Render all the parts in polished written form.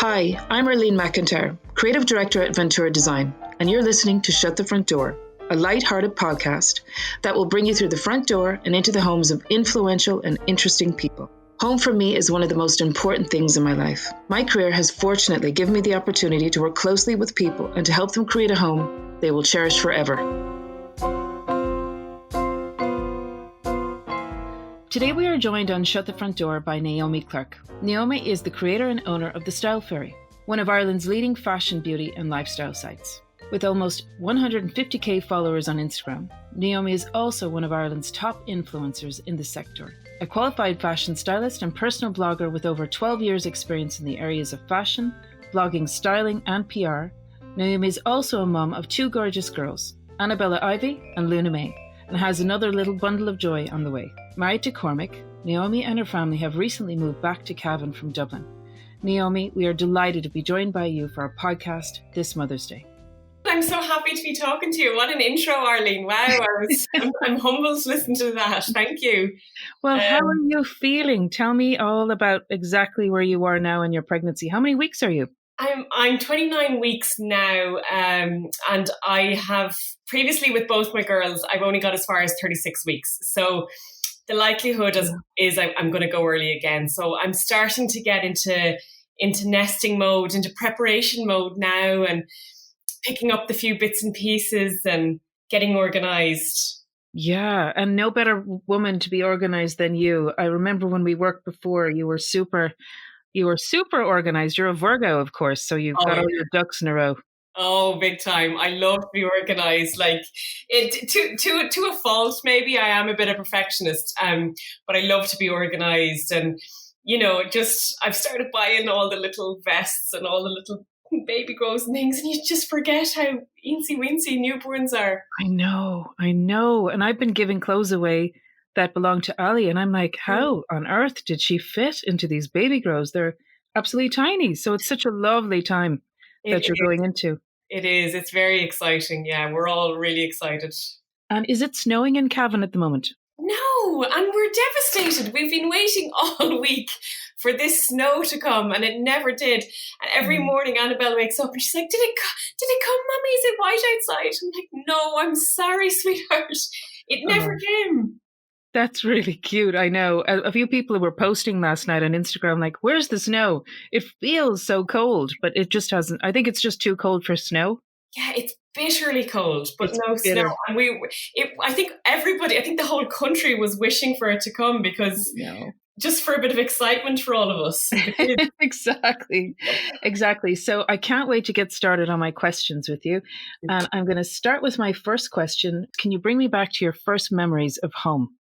Hi, I'm Arlene McIntyre, Creative Director at Ventura Design, and you're listening to Shut the Front Door, a light-hearted podcast that will bring you through the front door and into the homes of influential and interesting people. Home for me is one of the most important things in my life. My career has fortunately given me the opportunity to work closely with people and to help them create a home they will cherish forever. Today we are joined on Shut the Front Door by Naomi Clarke. Naomi is the creator and owner of The Style Fairy, one of Ireland's leading fashion, beauty and lifestyle sites. With almost 150k followers on Instagram, Naomi is also one of Ireland's top influencers in the sector. A qualified fashion stylist and personal blogger with over 12 years experience in the areas of fashion, blogging, styling and PR, Naomi is also a mum of two gorgeous girls, Annabelle Ivy and Luna May, and has another little bundle of joy on the way. Married to Cormac, Naomi and her family have recently moved back to Cavan from Dublin. Naomi, we are delighted to be joined by you for our podcast this Mother's Day. I'm so happy to be talking to you. What an intro, Arlene. Wow, I'm humbled to listen to that. Thank you. Well, how are you feeling? Tell me all about exactly where you are now in your pregnancy. How many weeks are you? I'm 29 weeks now, and I have previously with both my girls, I've only got as far as 36 weeks. So the likelihood is I'm going to go early again. So I'm starting to get into nesting mode, into preparation mode now, and picking up the few bits and pieces and getting organised. Yeah, and no better woman to be organised than you. I remember when we worked before, you were super organised. You're a Virgo, of course, so you've got all your ducks in a row. Oh, big time. I love to be organised. Like to a fault, maybe I am a bit of a perfectionist, but I love to be organised. And, I've started buying all the little vests and all the little baby grows and things, and you just forget how eensy-weensy newborns are. I know. And I've been giving clothes away that belong to Ali, and I'm like, how on earth did she fit into these baby grows? They're absolutely tiny. So it's such a lovely time that you're going into. It is. It's very exciting. Yeah, we're all really excited. And is it snowing in Cavan at the moment? No, and we're devastated. We've been waiting all week for this snow to come, and it never did. And every morning Annabelle wakes up and she's like, did it come, Mummy? Is it white outside? I'm like, no, I'm sorry, sweetheart. It never came. That's really cute. I know. A few people were posting last night on Instagram like, where's the snow? It feels so cold, but it just hasn't. I think it's just too cold for snow. Yeah, it's bitterly cold, but it's no bitter. Snow. And I think the whole country was wishing for it to come because just for a bit of excitement for all of us. Exactly. So I can't wait to get started on my questions with you. And I'm going to start with my first question. Can you bring me back to your first memories of home?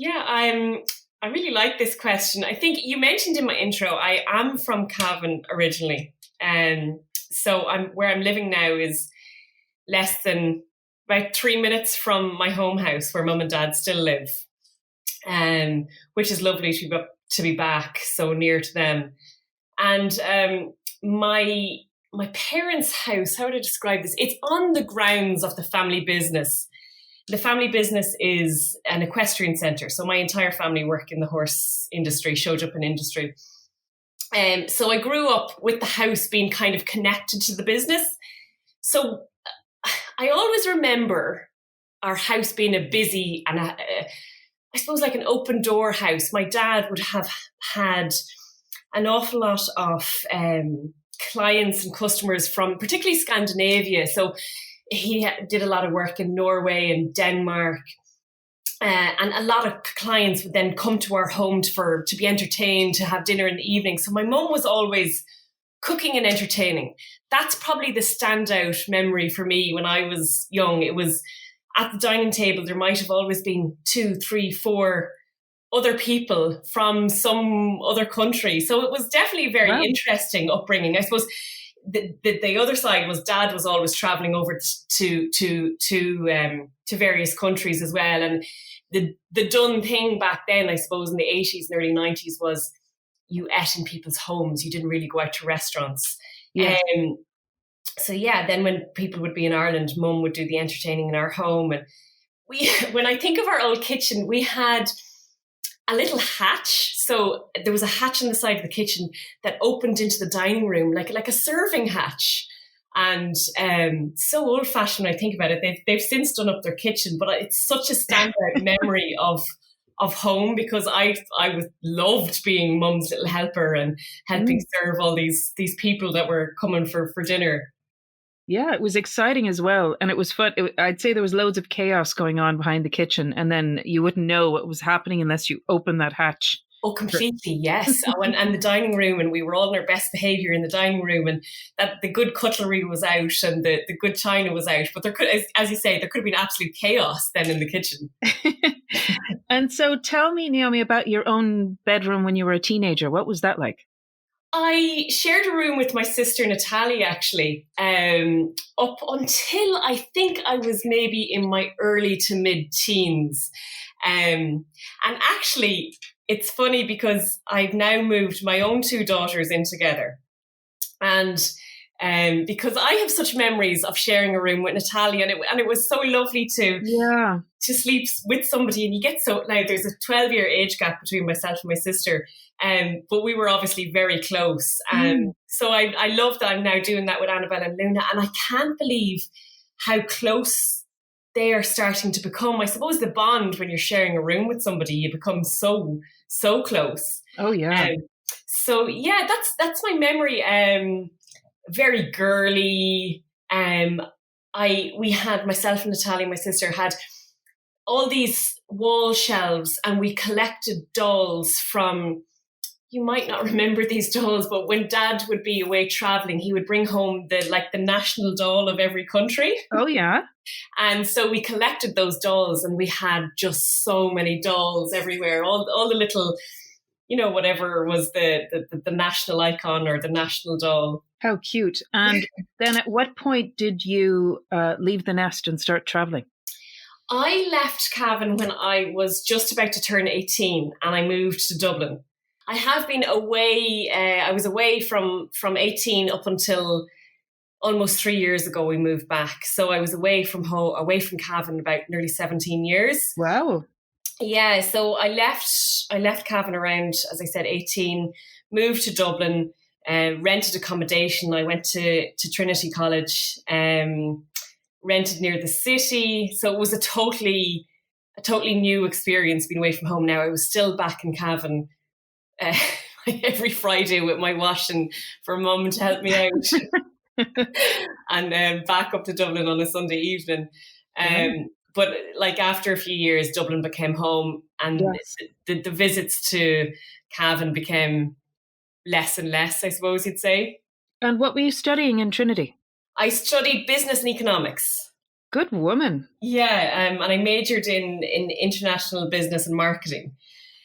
Yeah, I really like this question. I think you mentioned in my intro, I am from Cavan originally. So where I'm living now is less than about 3 minutes from my home house where Mum and Dad still live, which is lovely to be back so near to them. And my parents' house, how would I describe this? It's on the grounds of the family business. The family business is an equestrian centre. So my entire family work in the horse industry, show jumping industry. So I grew up with the house being kind of connected to the business. So I always remember our house being a busy and I suppose like an open door house. My dad would have had an awful lot of clients and customers from particularly Scandinavia. So he did a lot of work in Norway and Denmark. And a lot of clients would then come to our home to be entertained, to have dinner in the evening. So my mum was always cooking and entertaining. That's probably the standout memory for me when I was young. It was at the dining table, there might have always been 2, 3, 4 other people from some other country. So it was definitely a very interesting upbringing. I suppose the other side was Dad was always traveling over to various countries as well. And the done thing back then, I suppose in the 80s and early 90s, was you ate in people's homes. You didn't really go out to restaurants. Yeah. Then when people would be in Ireland, Mum would do the entertaining in our home. And when I think of our old kitchen, we had a little hatch. So there was a hatch on the side of the kitchen that opened into the dining room, like a serving hatch. And so old fashioned when I think about it. They've since done up their kitchen, but it's such a standout memory of home, because I loved being mum's little helper and helping serve all these people that were coming for dinner. Yeah, it was exciting as well. And it was fun. I'd say there was loads of chaos going on behind the kitchen, and then you wouldn't know what was happening unless you opened that hatch. Oh, completely, yes. And the dining room, and we were all in our best behaviour in the dining room, and that the good cutlery was out and the good china was out. But there could, as you say, there could have been absolute chaos then in the kitchen. And so tell me, Naomi, about your own bedroom when you were a teenager. What was that like? I shared a room with my sister Natalia, actually, up until I think I was maybe in my early to mid-teens. And actually, it's funny because I've now moved my own two daughters in together. And because I have such memories of sharing a room with Natalia, and it was so lovely to sleep with somebody, and you get so, now there's a 12-year age gap between myself and my sister, but we were obviously very close. So I love that I'm now doing that with Annabelle and Luna, and I can't believe how close they are starting to become. I suppose the bond when you're sharing a room with somebody, you become so close. Oh yeah. So yeah, that's my memory. Very girly. We had, myself and Natalia, my sister, had all these wall shelves, and we collected dolls from, you might not remember these dolls, but when Dad would be away traveling, he would bring home the national doll of every country. Oh yeah. And so we collected those dolls, and we had just so many dolls everywhere, all the little, whatever was the national icon or the national doll. How cute. And then at what point did you leave the nest and start traveling? I left Cavan when I was just about to turn 18, and I moved to Dublin. I have been away, I was away from 18 up until almost 3 years ago we moved back. So I was away from Cavan about nearly 17 years. Wow. Yeah, so I left Cavan around, as I said, 18, moved to Dublin, rented accommodation. I went to Trinity College, rented near the city. So it was a totally new experience being away from home now. I was still back in Cavan every Friday with my washing for Mum to help me out. And back up to Dublin on a Sunday evening. But after a few years, Dublin became home, and the visits to Cavan became less and less, I suppose you'd say. And what were you studying in Trinity? I studied business and economics. Good woman. Yeah, and I majored in international business and marketing.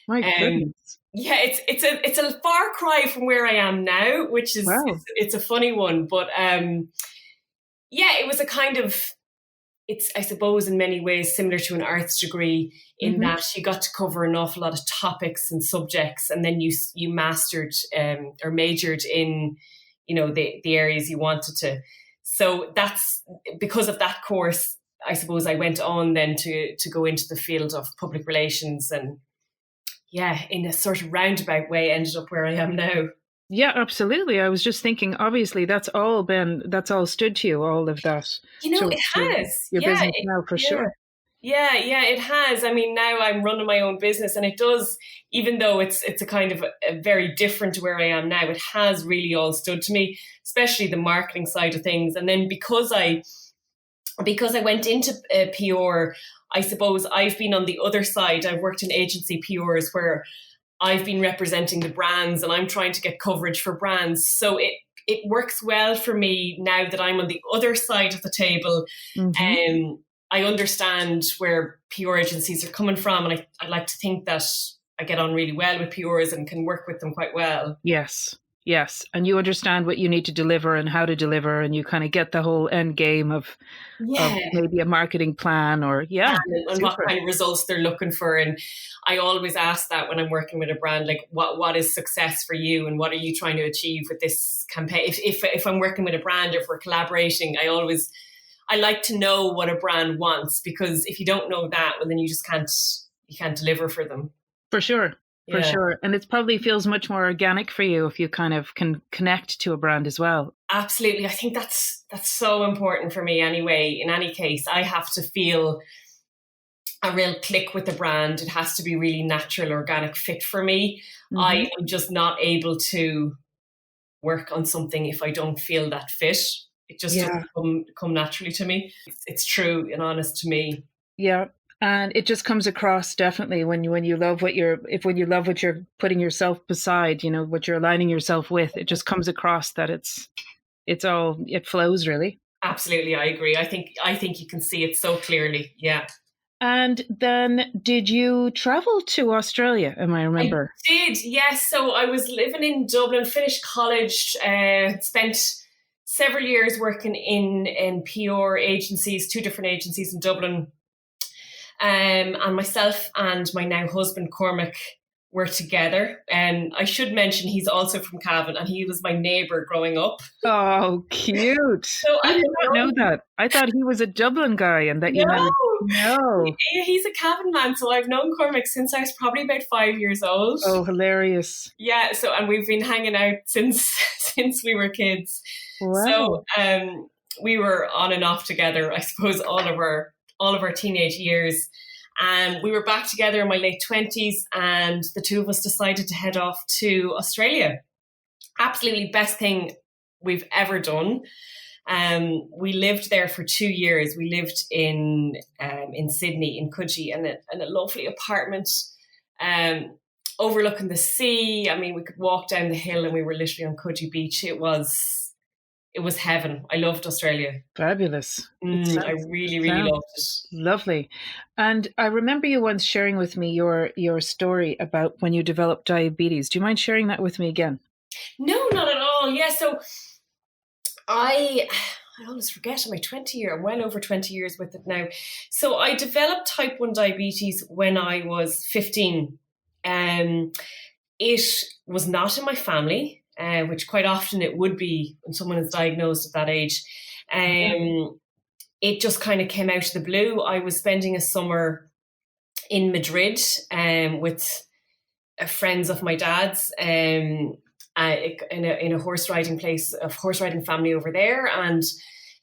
My goodness. Yeah, it's a far cry from where I am now, which is it's a funny one, but it was a kind of, it's, I suppose, in many ways similar to an arts degree in that you got to cover an awful lot of topics and subjects, and then you mastered or majored in the areas you wanted to. So that's because of that course, I suppose I went on then to go into the field of public relations, and in a sort of roundabout way ended up where I am now. Yeah, absolutely. I was just thinking, obviously, that's all stood to you, all of that. It has. Your business now, for sure. Yeah, it has. I mean, now I'm running my own business, and it does, even though it's a kind of a very different to where I am now, it has really all stood to me, especially the marketing side of things. And then because I went into PR, I suppose I've been on the other side. I've worked in agency PRs where I've been representing the brands, and I'm trying to get coverage for brands. So it works well for me now that I'm on the other side of the table. I understand where PR agencies are coming from, and I like to think that I get on really well with PRs and can work with them quite well. Yes. And you understand what you need to deliver and how to deliver, and you kind of get the whole end game of maybe a marketing plan or and what kind of results they're looking for. And I always ask that when I'm working with a brand, like what is success for you, and what are you trying to achieve with this campaign? If I'm working with a brand, or if we're collaborating, I like to know what a brand wants, because if you don't know that, well, then you just can't deliver for them. For sure. For Yeah. sure. And it probably feels much more organic for you if you kind of can connect to a brand as well. Absolutely. I think that's so important for me anyway. In any case, I have to feel a real click with the brand. It has to be really natural, organic fit for me. Mm-hmm. I am just not able to work on something if I don't feel that fit. It just doesn't come naturally to me. It's true and honest to me. Yeah. And it just comes across definitely when you love what you're putting yourself beside, you know, what you're aligning yourself with, it just comes across that it flows really. Absolutely, I agree. I think you can see it so clearly. Yeah. And then did you travel to Australia, am I remember? I did, yes. So I was living in Dublin, finished college, spent several years working in PR agencies, 2 different agencies in Dublin. And myself and my now husband, Cormac, were together. And I should mention he's also from Cavan and he was my neighbour growing up. Oh, cute. So I did not know that. I thought he was a Dublin guy and that you had... No. He's a Cavan man. So I've known Cormac since I was probably about 5 years old. Oh, hilarious. Yeah. So, and we've been hanging out since we were kids. Wow. So we were on and off together, I suppose, all of our teenage years. And we were back together in my late 20s and the two of us decided to head off to Australia. Absolutely best thing we've ever done. We lived there for 2 years. We lived in Sydney, in Coogee, in a lovely apartment overlooking the sea. I mean, we could walk down the hill and we were literally on Coogee Beach. It was heaven. I loved Australia. Fabulous. I really, really loved it. Lovely. And I remember you once sharing with me your story about when you developed diabetes. Do you mind sharing that with me again? No, not at all. Yeah, so I always forget, I'm I'm well over 20 years with it now. So I developed type 1 diabetes when I was 15. It was not in my family. Which quite often it would be when someone is diagnosed at that age. It just kind of came out of the blue. I was spending a summer in Madrid with friends of my dad's in a horse riding place, a horse riding family over there. And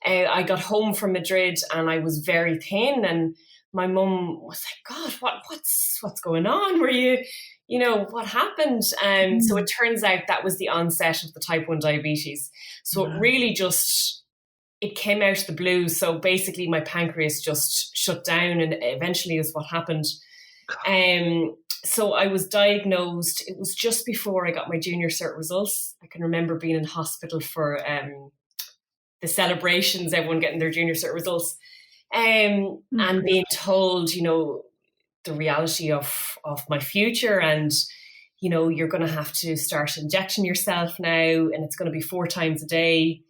I got home from Madrid and I was very thin. And my mum was like, God, what's going on? Were you know, what happened? So it turns out that was the onset of the type 1 diabetes. So it really it came out of the blue. So basically my pancreas just shut down and eventually is what happened. So I was diagnosed. It was just before I got my junior cert results. I can remember being in hospital for the celebrations, everyone getting their junior cert results, and being told, you know, the reality of my future and, you know, you're going to have to start injecting yourself now and it's going to be 4 times a day.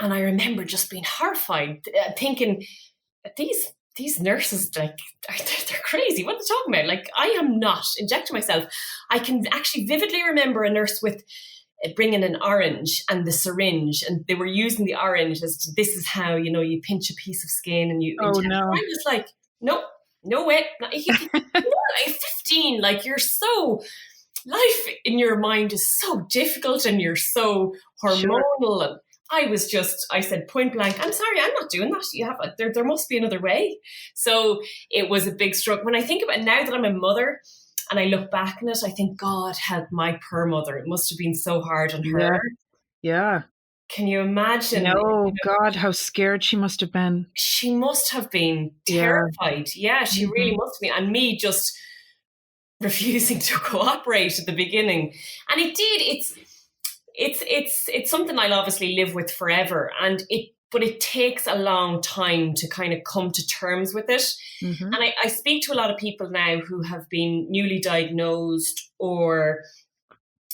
And I remember just being horrified, thinking, these nurses, like, they're crazy. What are they talking about? Like, I am not injecting myself. I can actually vividly remember a nurse with bringing an orange and the syringe, and they were using the orange as to, this is how, you know, you pinch a piece of skin and you inject. No. I was like, nope. No way. You're 15, like you're so, life in your mind is so difficult and you're so hormonal. Sure. And I said point blank, I'm sorry, I'm not doing that. There must be another way. So it was a big struggle. When I think about it, now that I'm a mother and I look back on it, I think, God help my poor mother. It must have been so hard on her. Yeah. Can you imagine? No, God, how scared she must have been. She must have been terrified. Yeah, she really must have been. And me just refusing to cooperate at the beginning. And it did. It's something I'll obviously live with forever. But it takes a long time to kind of come to terms with it. And I speak to a lot of people now who have been newly diagnosed or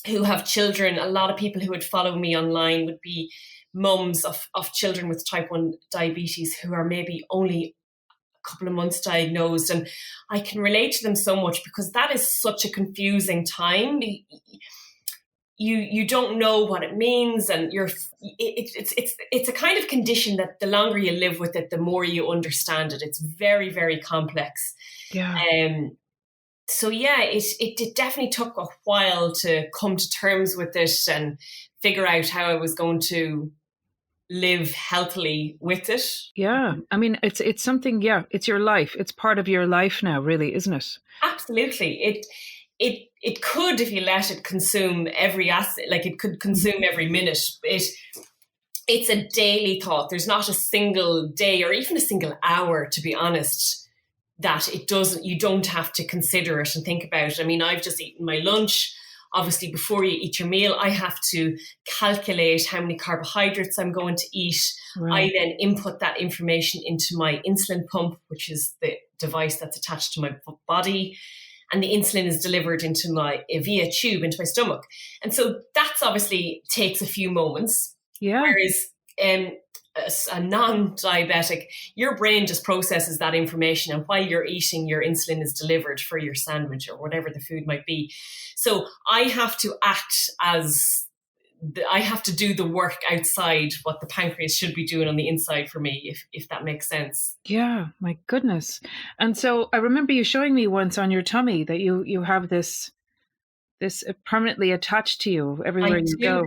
who have children. A lot of people who would follow me online would be mums of children with type 1 diabetes who are maybe only a couple of months diagnosed. And I can relate to them so much because that is such a confusing time. You don't know what it means, and it's a kind of condition that the longer you live with it, the more you understand it. It's very, very complex. Yeah. So yeah, it definitely took a while to come to terms with it and figure out how I was going to live healthily with it. Yeah. I mean, it's something, yeah, it's your life. It's part of your life now, really, isn't it? Absolutely. It could, if you let it consume every asset, like it could consume every minute. It's a daily thought. There's not a single day or even a single hour, to be honest, that you don't have to consider it and think about it. I mean, I've just eaten my lunch. Obviously, before you eat your meal, I have to calculate how many carbohydrates I'm going to eat. Right. I then input that information into my insulin pump, which is the device that's attached to my body. And the insulin is delivered via tube into my stomach. And so that's obviously takes a few moments. Yeah. Whereas a non-diabetic, your brain just processes that information, and while you're eating, your insulin is delivered for your sandwich or whatever the food might be. So I have to I have to do the work outside what the pancreas should be doing on the inside for me, if that makes sense. Yeah, my goodness. And so I remember you showing me once on your tummy that you have this permanently attached to you everywhere you go.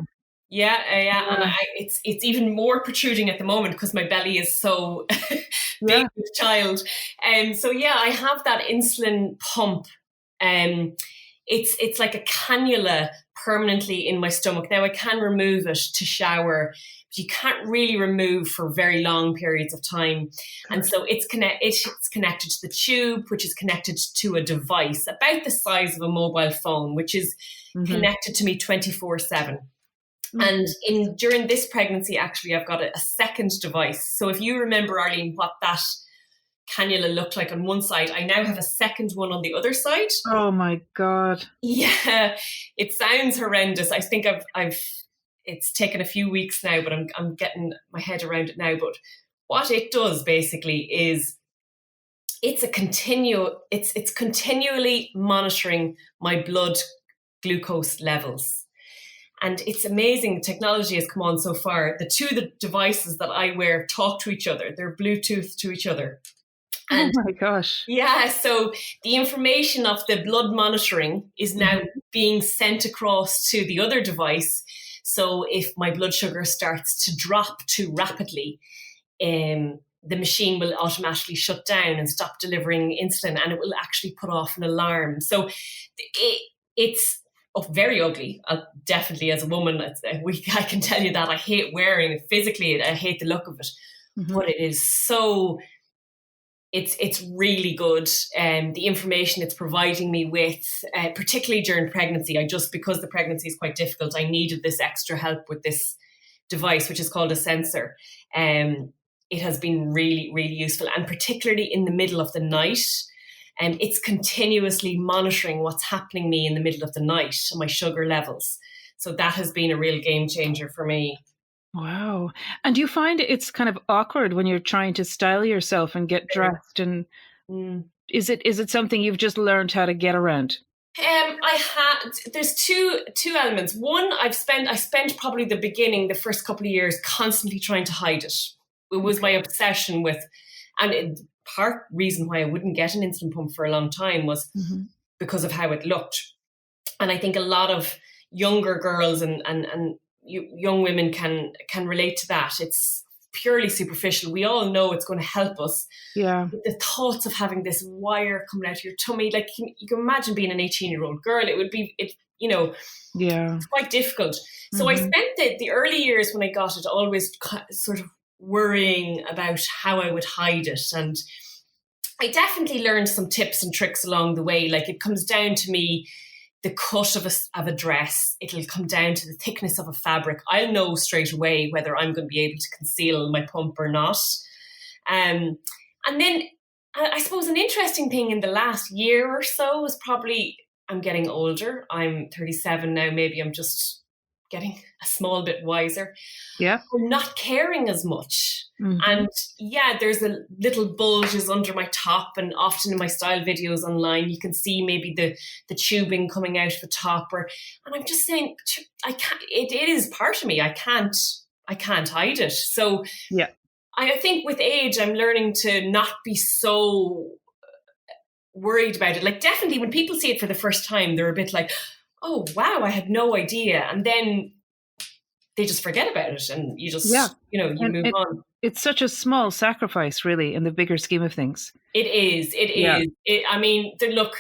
Yeah. And it's even more protruding at the moment because my belly is so big with child. So yeah, I have that insulin pump. It's like a cannula permanently in my stomach. Now I can remove it to shower, but you can't really remove for very long periods of time. And so it's connected to the tube, which is connected to a device about the size of a mobile phone, which is connected to me 24/7. And during this pregnancy, actually, I've got a second device. So if you remember, Arlene, what that cannula looked like on one side, I now have a second one on the other side. Oh my God. Yeah, it sounds horrendous. I think it's taken a few weeks now, but I'm getting my head around it now. But what it does basically is it's continually monitoring my blood glucose levels. And it's amazing. Technology has come on so far. The devices that I wear talk to each other. They're Bluetooth to each other. And oh my gosh. Yeah, so the information of the blood monitoring is now being sent across to the other device. So if my blood sugar starts to drop too rapidly, the machine will automatically shut down and stop delivering insulin, and it will actually put off an alarm. So it's very ugly. Definitely, as a woman, I can tell you that I hate wearing it physically. I hate the look of it, but it is so. It's really good. The information it's providing me with, particularly during pregnancy, because the pregnancy is quite difficult, I needed this extra help with this device, which is called a sensor. It has been really, really useful, and particularly in the middle of the night. It's continuously monitoring what's happening to me in the middle of the night, my sugar levels. So that has been a real game changer for me. Wow. And do you find it's kind of awkward when you're trying to style yourself and get dressed? And is it something you've just learned how to get around? There's two elements. One, I spent probably the first couple of years constantly trying to hide it. It was my obsession with, and part reason why I wouldn't get an insulin pump for a long time was because of how it looked. And I think a lot of younger girls and young women can relate to that. It's purely superficial. We all know it's going to help us. Yeah. But the thoughts of having this wire coming out of your tummy, like you can imagine being an 18-year-old girl, it's quite difficult. So I spent the early years when I got it always sort of worrying about how I would hide it. And I definitely learned some tips and tricks along the way. Like it comes down to me, the cut of a dress, it'll come down to the thickness of a fabric. I'll know straight away whether I'm going to be able to conceal my pump or not. And then I suppose an interesting thing in the last year or so is probably I'm getting older. I'm 37 now. Maybe I'm just getting a small bit wiser. Yeah. I'm not caring as much. And yeah, there's a little bulges under my top, and often in my style videos online, you can see maybe the tubing coming out of the top, and I'm just saying, I can't, it is part of me. I can't hide it. So yeah, I think with age, I'm learning to not be so worried about it. Like, definitely when people see it for the first time, they're a bit like, oh, wow, I had no idea. And then they just forget about it, and you just, you move on. It's such a small sacrifice, really, in the bigger scheme of things. It is. I mean, look,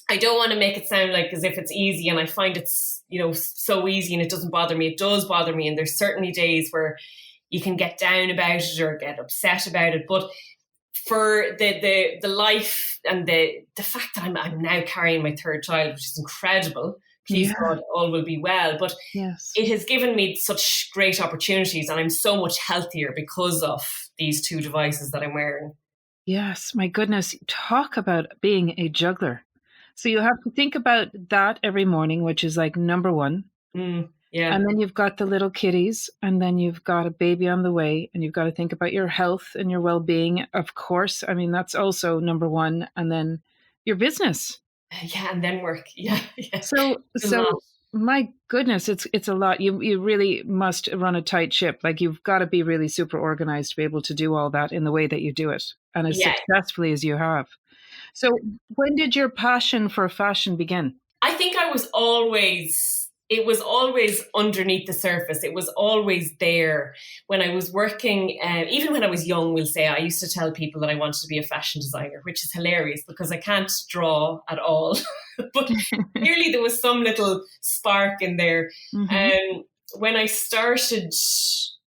I don't want to make it sound like as if it's easy, and I find it's, so easy and it doesn't bother me. It does bother me. And there's certainly days where you can get down about it or get upset about it. But for the life and the fact that I'm now carrying my third child, which is incredible. Please God, all will be well. But it has given me such great opportunities, and I'm so much healthier because of these two devices that I'm wearing. Yes, my goodness. Talk about being a juggler. So you have to think about that every morning, which is like number one. Yeah. And then you've got the little kiddies, and then you've got a baby on the way, and you've got to think about your health and your well-being, of course. I mean, that's also number one. And then your business. Yeah, and then work. Yeah. So my goodness, it's a lot. You really must run a tight ship. Like, you've got to be really super organized to be able to do all that in the way that you do it, and as successfully as you have. So when did your passion for fashion begin? I think it was always underneath the surface. It was always there when I was working. Even when I was young, we'll say, I used to tell people that I wanted to be a fashion designer, which is hilarious because I can't draw at all. But clearly there was some little spark in there. When I started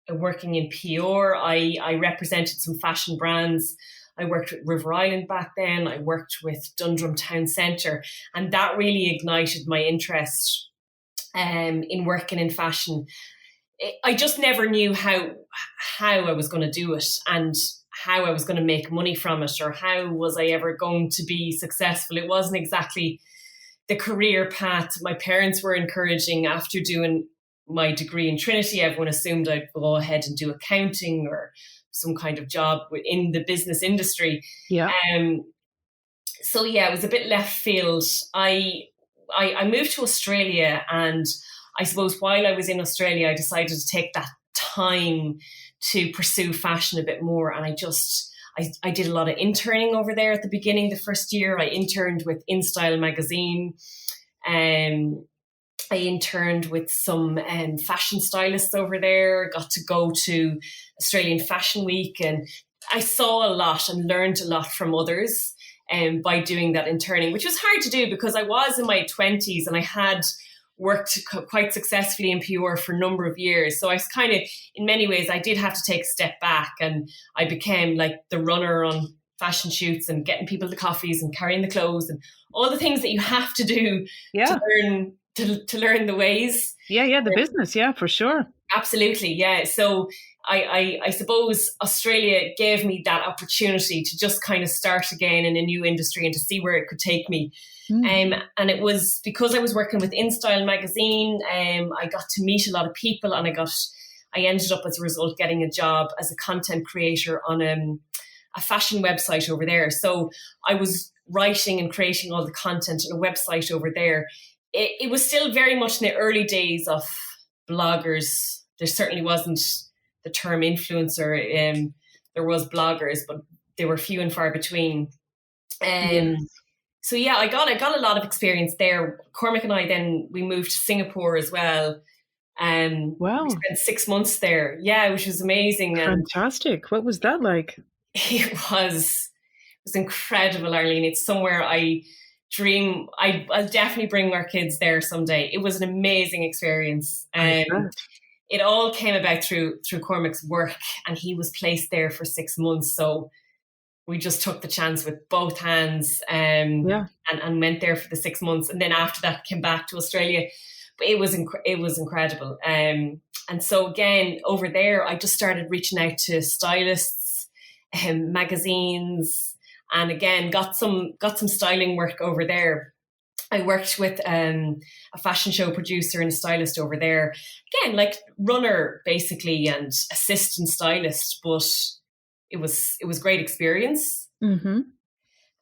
working in PR, I represented some fashion brands. I worked with River Island back then. I worked with Dundrum Town Centre. And that really ignited my interest in working in fashion. I just never knew how I was going to do it and how I was going to make money from it, or how was I ever going to be successful. It wasn't exactly the career path my parents were encouraging. After doing my degree in Trinity, everyone assumed I'd go ahead and do accounting or some kind of job in the business industry. Yeah. So it was a bit left field. I moved to Australia, and I suppose while I was in Australia, I decided to take that time to pursue fashion a bit more. And I did a lot of interning over there at the beginning. The first year I interned with InStyle magazine. I interned with some fashion stylists over there, got to go to Australian Fashion Week, and I saw a lot and learned a lot from others by doing that interning, which was hard to do because I was in my 20s and I had worked quite successfully in PR for a number of years. So I was kind of, in many ways, I did have to take a step back, and I became like the runner on fashion shoots and getting people the coffees and carrying the clothes and all the things that you have to do to learn the ways. The business. Yeah, for sure. Absolutely. Yeah. So I suppose Australia gave me that opportunity to just kind of start again in a new industry and to see where it could take me. And it was because I was working with InStyle magazine. I got to meet a lot of people, and I ended up as a result getting a job as a content creator on a fashion website over there. So I was writing and creating all the content on a website over there. It was still very much in the early days of bloggers. There certainly wasn't the term influencer. There was bloggers, but they were few and far between. So I got a lot of experience there. Cormac and I we moved to Singapore as well. Wow. We spent 6 months there. Yeah, which was amazing. Fantastic. What was that like? It was incredible, Arlene. It's somewhere I dream. I'll definitely bring our kids there someday. It was an amazing experience. It all came about through Cormac's work, and he was placed there for 6 months. So we just took the chance with both hands and went there for the 6 months. And then after that came back to Australia. But it was incredible. And so again, over there, I just started reaching out to stylists, magazines, and again, got some styling work over there. I worked with a fashion show producer and a stylist over there. Again, like runner basically and assistant stylist, but it was great experience.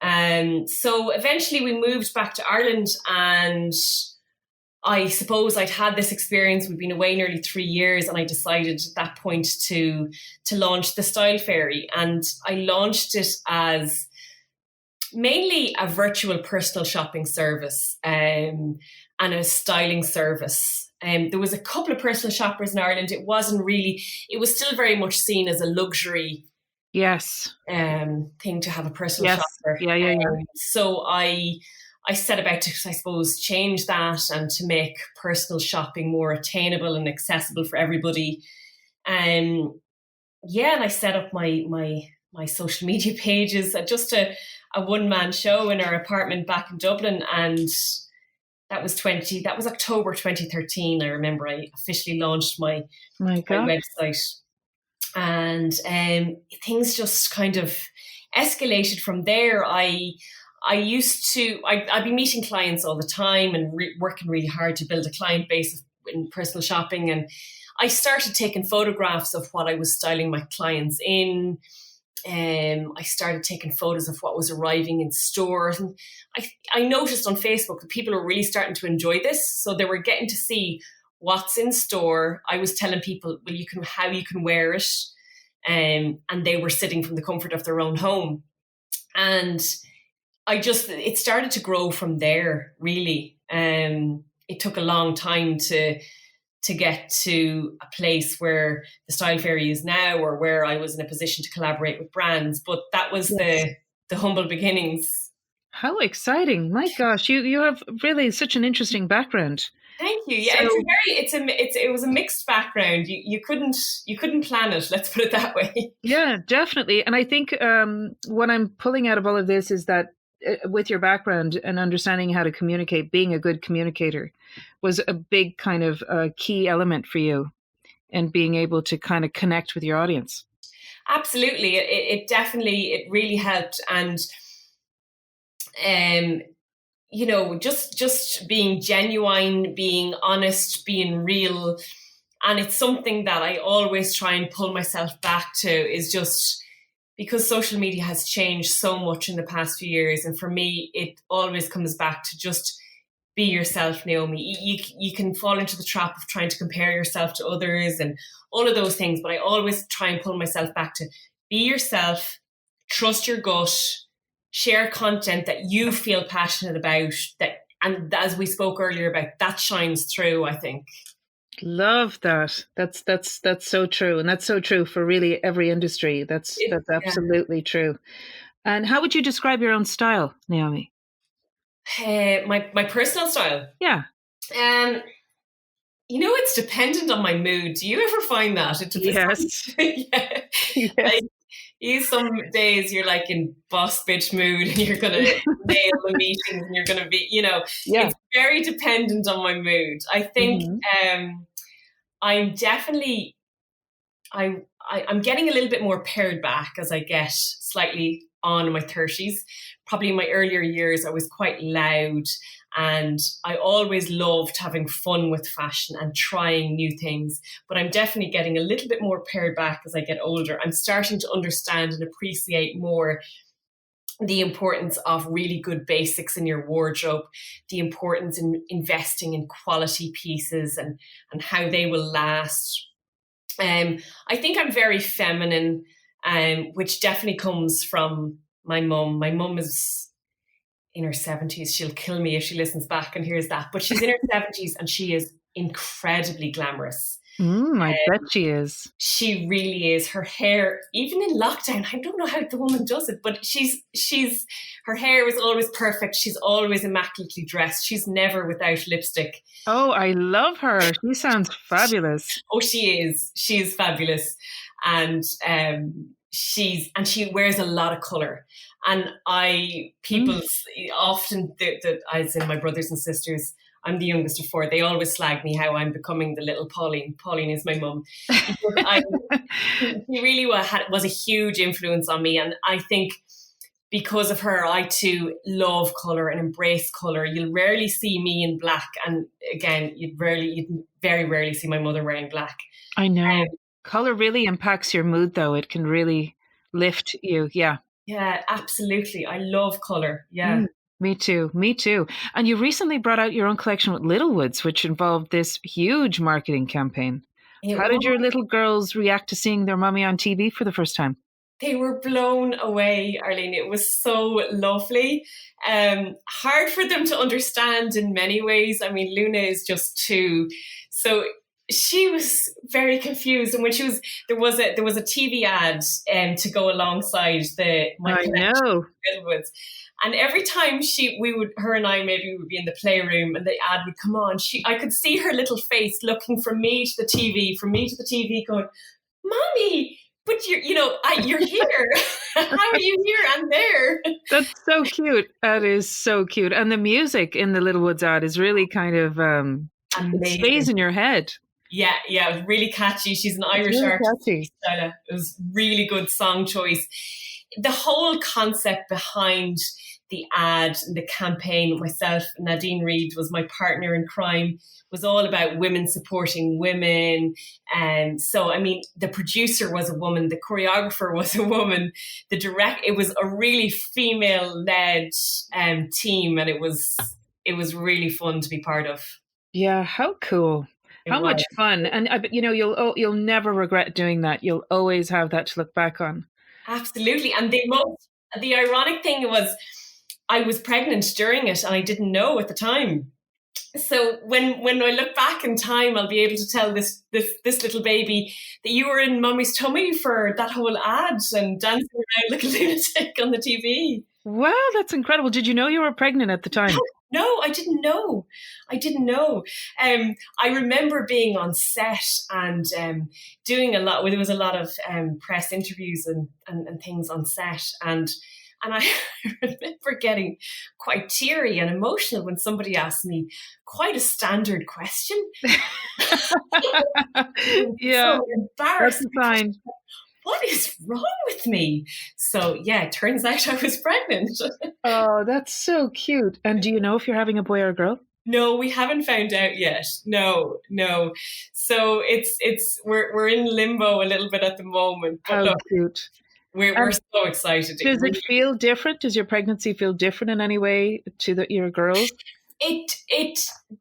And so eventually we moved back to Ireland, and I suppose I'd had this experience. We'd been away nearly 3 years, and I decided at that point to launch the Style Fairy. And I launched it as mainly a virtual personal shopping service and a styling service. There was a couple of personal shoppers in Ireland. It was still very much seen as a luxury Yes. thing to have a personal Yes. shopper. Yeah. So I set about to, I suppose, change that and to make personal shopping more attainable and accessible for everybody. And I set up my social media pages, just a one-man show in our apartment back in Dublin, and that was October 2013. I remember I officially launched my website, and things just kind of escalated from there. I'd be meeting clients all the time and working really hard to build a client base in personal shopping, and I started taking photographs of what I was styling my clients in. I started taking photos of what was arriving in stores. And I noticed on Facebook that people were really starting to enjoy this. So they were getting to see what's in store. I was telling people, how you can wear it. And they were sitting from the comfort of their own home. And it started to grow from there, really. It took a long time to get to a place where the Style Fairy is now, or where I was in a position to collaborate with brands. But that was the humble beginnings. How exciting. My gosh, you have really such an interesting background. Thank you. Yeah, it was a mixed background. You couldn't plan it, let's put it that way. Yeah, definitely. And I think what I'm pulling out of all of this is that with your background and understanding how to communicate, being a good communicator was a big kind of key element for you, and being able to kind of connect with your audience. Absolutely. It definitely really helped. And, just being genuine, being honest, being real. And it's something that I always try and pull myself back to, is just because social media has changed so much in the past few years. And for me, it always comes back to just be yourself, Naomi. You can fall into the trap of trying to compare yourself to others and all of those things. But I always try and pull myself back to be yourself, trust your gut, share content that you feel passionate about. And as we spoke earlier about, that shines through, I think. Love that. That's so true. And that's so true for really every industry. That's absolutely true. And how would you describe your own style, Naomi? My personal style? Yeah. It's dependent on my mood. Do you ever find that? Yes. Yeah. Yes. Some days you're like in boss bitch mood and you're going to nail the meetings and you're going to be, it's very dependent on my mood. I think I'm definitely, I'm getting a little bit more pared back as I get slightly on in my 30s. Probably in my earlier years, I was quite loud, and I always loved having fun with fashion and trying new things. But I'm definitely getting a little bit more pared back as I get older. I'm starting to understand and appreciate more the importance of really good basics in your wardrobe, the importance in investing in quality pieces and how they will last. I think I'm very feminine, which definitely comes from my mum. My mum is in her 70s. She'll kill me if she listens back and hears that. But she's in her 70s and she is incredibly glamorous. I bet she is. She really is. Her hair, even in lockdown, I don't know how the woman does it, but her hair is always perfect. She's always immaculately dressed. She's never without lipstick. Oh, I love her. She sounds fabulous. Oh, she is. She's fabulous. And she wears a lot of color. And people often, as in my brothers and sisters, I'm the youngest of four. They always slag me how I'm becoming the little Pauline. Pauline is my mum. She really was a huge influence on me. And I think because of her, I too love colour and embrace colour. You'll rarely see me in black. And again, you'd very rarely see my mother wearing black. I know. Colour really impacts your mood, though. It can really lift you. Yeah. Yeah, absolutely. I love colour. Yeah. Me too. And you recently brought out your own collection with Littlewoods, which involved this huge marketing campaign. How did your little girls react to seeing their mummy on TV for the first time? They were blown away, Arlene. It was so lovely. Hard for them to understand in many ways. I mean, Luna is just 2. So she was very confused. And when there was a TV ad to go alongside my connection with Littlewood's. And every time her and I maybe would be in the playroom and the ad would come on, I could see her little face looking from me to the TV, going, "Mommy, but you're here. How are you here? I'm there." That's so cute. That is so cute. And the music in the Littlewoods ad is really kind of, it stays in your head. Yeah, it was really catchy. She's an Irish artist. It was really good song choice. The whole concept behind the ad and the campaign, myself, Nadine Reid was my partner in crime, was all about women supporting women. And so, I mean, the producer was a woman, the choreographer was a woman, it was a really female-led team, and it was really fun to be part of. Yeah, how cool. How much fun. And, you'll never regret doing that. You'll always have that to look back on. Absolutely. And the ironic thing was I was pregnant during it and I didn't know at the time. So when I look back in time, I'll be able to tell this little baby that you were in Mummy's tummy for that whole ad and dancing around like a lunatic on the TV. Wow, that's incredible. Did you know you were pregnant at the time? No, I didn't know. I remember being on set and doing a lot. There was a lot of press interviews and things on set, and I remember getting quite teary and emotional when somebody asked me quite a standard question. Yeah, so embarrassed. That's fine. What is wrong with me? So yeah, it turns out I was pregnant. Oh, that's so cute. And do you know if you're having a boy or a girl? No, we haven't found out yet. No. So we're in limbo a little bit at the moment. But how cute. We're so excited. Does it feel different? Does your pregnancy feel different in any way to your girls? It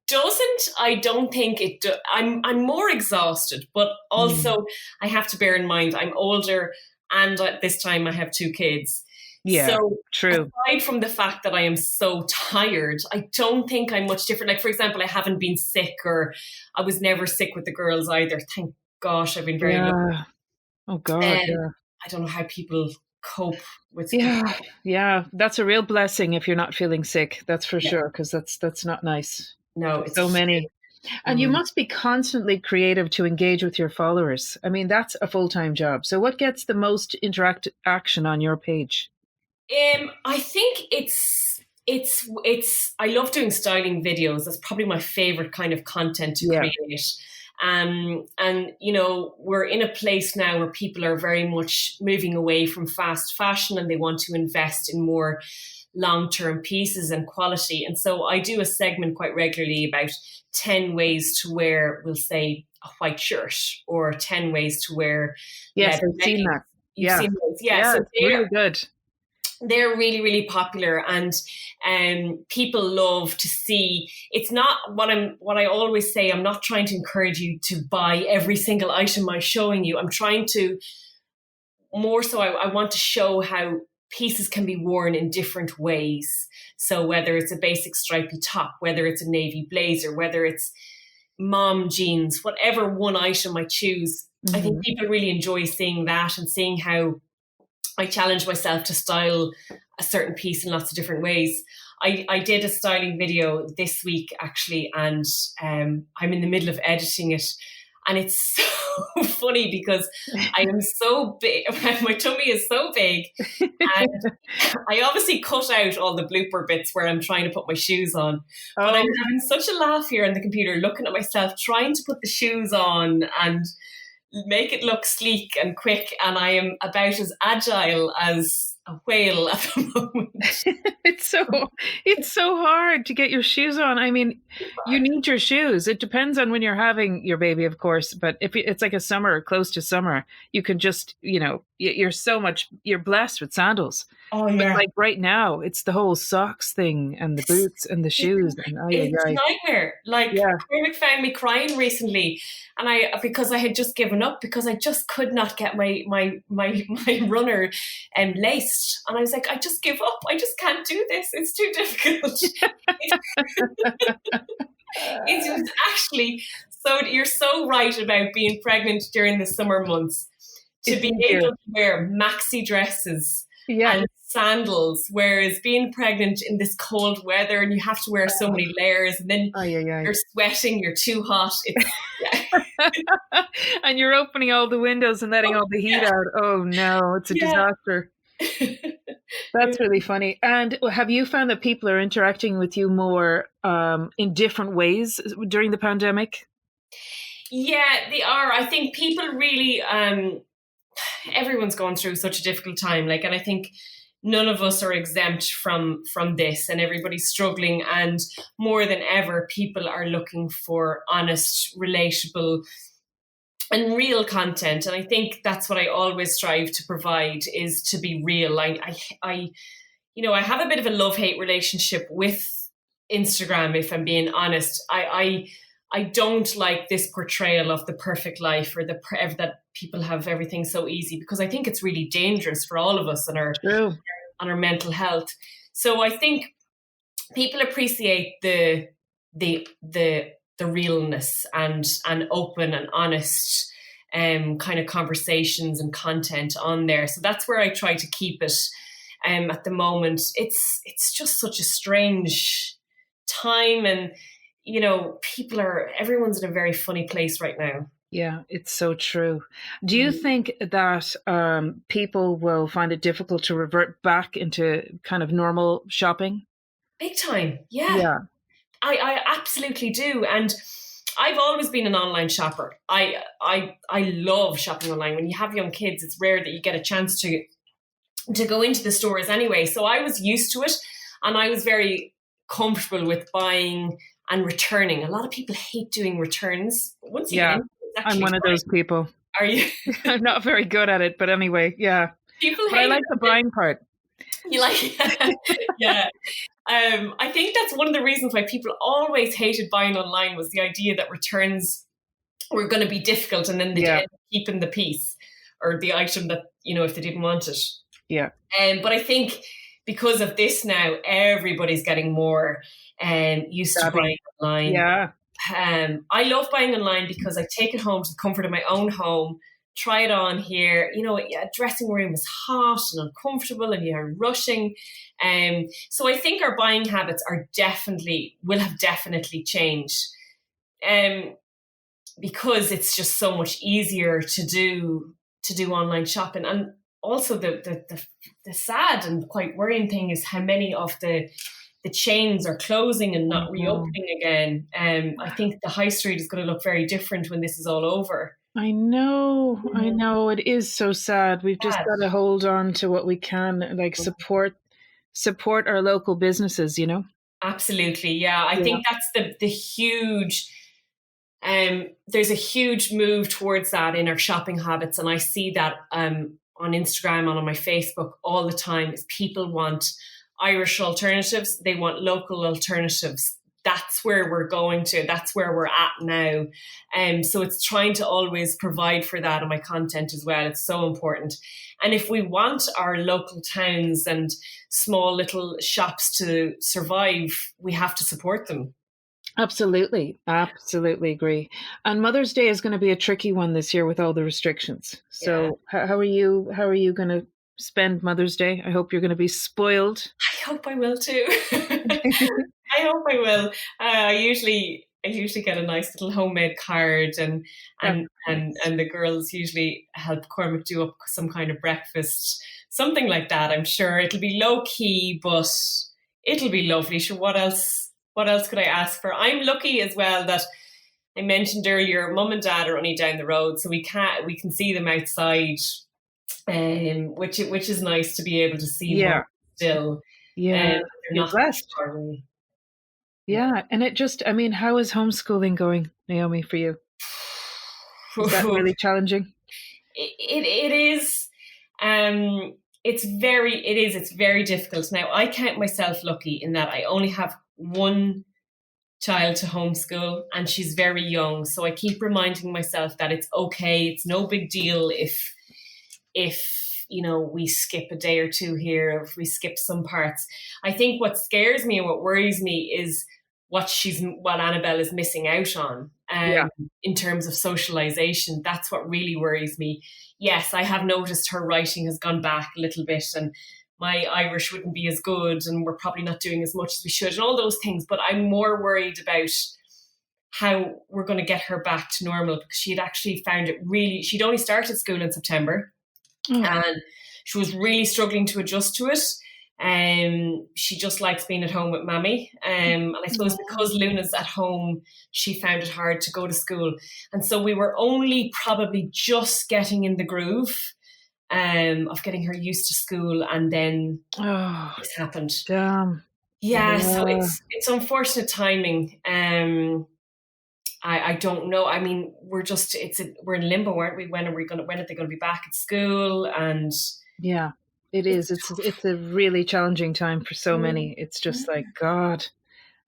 doesn't. I don't think it. I'm more exhausted, but also I have to bear in mind I'm older, and at this time I have 2 kids. Yeah, so true. Aside from the fact that I am so tired, I don't think I'm much different. Like, for example, I haven't been sick, or I was never sick with the girls either. Thank gosh, I've been very lucky. Oh God, yeah. I don't know how people cope with. Yeah, that's a real blessing if you're not feeling sick. That's for sure, because that's not nice. No, it's so many. And you must be constantly creative to engage with your followers. I mean, that's a full-time job. So what gets the most action on your page? I think it's I love doing styling videos. That's probably my favorite kind of content to create. And we're in a place now where people are very much moving away from fast fashion, and they want to invest in more long-term pieces and quality. And so I do a segment quite regularly about 10 ways to wear, we'll say, a white shirt, or 10 ways to wear. Yes, I've seen that. You've seen those. Yeah, so it's really good. They're really, really popular, and people love to see. It's not what I always say. I'm not trying to encourage you to buy every single item I'm showing you. I'm trying to more so. I want to show how pieces can be worn in different ways. So whether it's a basic stripy top, whether it's a navy blazer, whether it's mom jeans, whatever one item I choose, I think people really enjoy seeing that and seeing how I challenge myself to style a certain piece in lots of different ways. I did a styling video this week, actually, and I'm in the middle of editing it. And it's so funny because I am so big, my tummy is so big. And I obviously cut out all the blooper bits where I'm trying to put my shoes on. But I'm having such a laugh here on the computer, looking at myself, trying to put the shoes on and make it look sleek and quick, and I am about as agile as a whale at the moment. It's so hard to get your shoes on. I mean, you need your shoes. It depends on when you're having your baby, of course, but if it's like a summer or close to summer, you can just, you're blessed with sandals. Oh But yeah. like right now, it's the whole socks thing and the boots and the shoes and It's a ay. nightmare. Like Yeah. Cormac found me crying recently, and because I had just given up because I just could not get my runner laced, and I was like, I just give up. I just can't do this. It's too difficult. It was actually so. You're so right about being pregnant during the summer months. To It's be easier. able to wear maxi dresses Yeah. and sandals, whereas being pregnant in this cold weather and you have to wear so many layers, and then Ay. you're sweating, you're too hot. It's And you're opening all the windows and letting all the heat out. Oh no, it's a yeah. disaster. That's really funny. And have you found that people are interacting with you more in different ways during the pandemic? Yeah, they are. I think people really everyone's gone through such a difficult time, like, and I think none of us are exempt from this, and everybody's struggling, and more than ever people are looking for honest, relatable and real content. And I think that's what I always strive to provide, is to be real. I I have a bit of a love-hate relationship with Instagram, if I'm being honest. I don't like this portrayal of the perfect life, or that people have everything so easy, because I think it's really dangerous for all of us and True. on our mental health. So I think people appreciate the realness and open and honest kind of conversations and content on there. So that's where I try to keep it. At the moment, it's just such a strange time, and everyone's in a very funny place right now. Yeah, it's so true. Do you think that people will find it difficult to revert back into kind of normal shopping? Big time, yeah. Yeah. I absolutely do, and I've always been an online shopper. I love shopping online. When you have young kids, it's rare that you get a chance to go into the stores anyway. So I was used to it, and I was very comfortable with buying and returning. A lot of people hate doing returns. Once you get into it, it's I'm actually one of fine. those people. Are you? I'm not very good at it, but anyway, yeah. People But I hate like the it. buying part. You like, yeah. I think that's one of the reasons why people always hated buying online, was the idea that returns were going to be difficult, and then they'd Yeah. end up keeping the piece or the item that, if they didn't want it. Yeah. But I think because of this now, everybody's getting more used to buying online. Yeah. I love buying online because I take it home to the comfort of my own home, try it on here. A dressing room is hot and uncomfortable and you're rushing. So I think our buying habits will have definitely changed. Because it's just so much easier to do online shopping. And also the sad and quite worrying thing is how many of the chains are closing and not reopening again. I think the high street is going to look very different when this is all over. I know. It is so sad. We've just got to hold on to what we can, like support our local businesses, Absolutely. Yeah. I think that's the huge, there's a huge move towards that in our shopping habits. And I see that on Instagram and on my Facebook all the time, is people want Irish alternatives. They want local alternatives. That's where we're going to. That's where we're at now. So it's trying to always provide for that in my content as well. It's so important. And if we want our local towns and small little shops to survive, we have to support them. Absolutely agree. And Mother's Day is going to be a tricky one this year with all the restrictions. So how are you going to spend Mother's Day? I hope you're going to be spoiled. I hope I will too. I hope I will. I usually get a nice little homemade card, and the girls usually help Cormac do up some kind of breakfast, something like that. I'm sure it'll be low key, but it'll be lovely. Sure, what else could I ask for? I'm lucky as well that I mentioned earlier, Mum and Dad are only down the road, so we can see them outside, which is nice to be able to see them still. Yeah, they're not blessed. far away. Yeah, and how is homeschooling going, Naomi, for you? Is that really challenging? It is. it's very difficult. Now, I count myself lucky in that I only have one child to homeschool and she's very young. So I keep reminding myself that it's okay. It's no big deal if we skip a day or two here, or if we skip some parts. I think what scares me and what worries me is what Annabelle is missing out on in terms of socialization. That's what really worries me. Yes, I have noticed her writing has gone back a little bit and my Irish wouldn't be as good and we're probably not doing as much as we should and all those things. But I'm more worried about how we're going to get her back to normal, because she had actually found it she'd only started school in September and she was really struggling to adjust to it. She just likes being at home with Mammy. And I suppose because Luna's at home, she found it hard to go to school. And so we were only probably just getting in the groove of getting her used to school, and then this happened. Damn. Yeah, so it's unfortunate timing. I don't know. I mean, we're in limbo, aren't we? When are they going to be back at school? And yeah, it is. It's a really challenging time for so many. It's just like, God.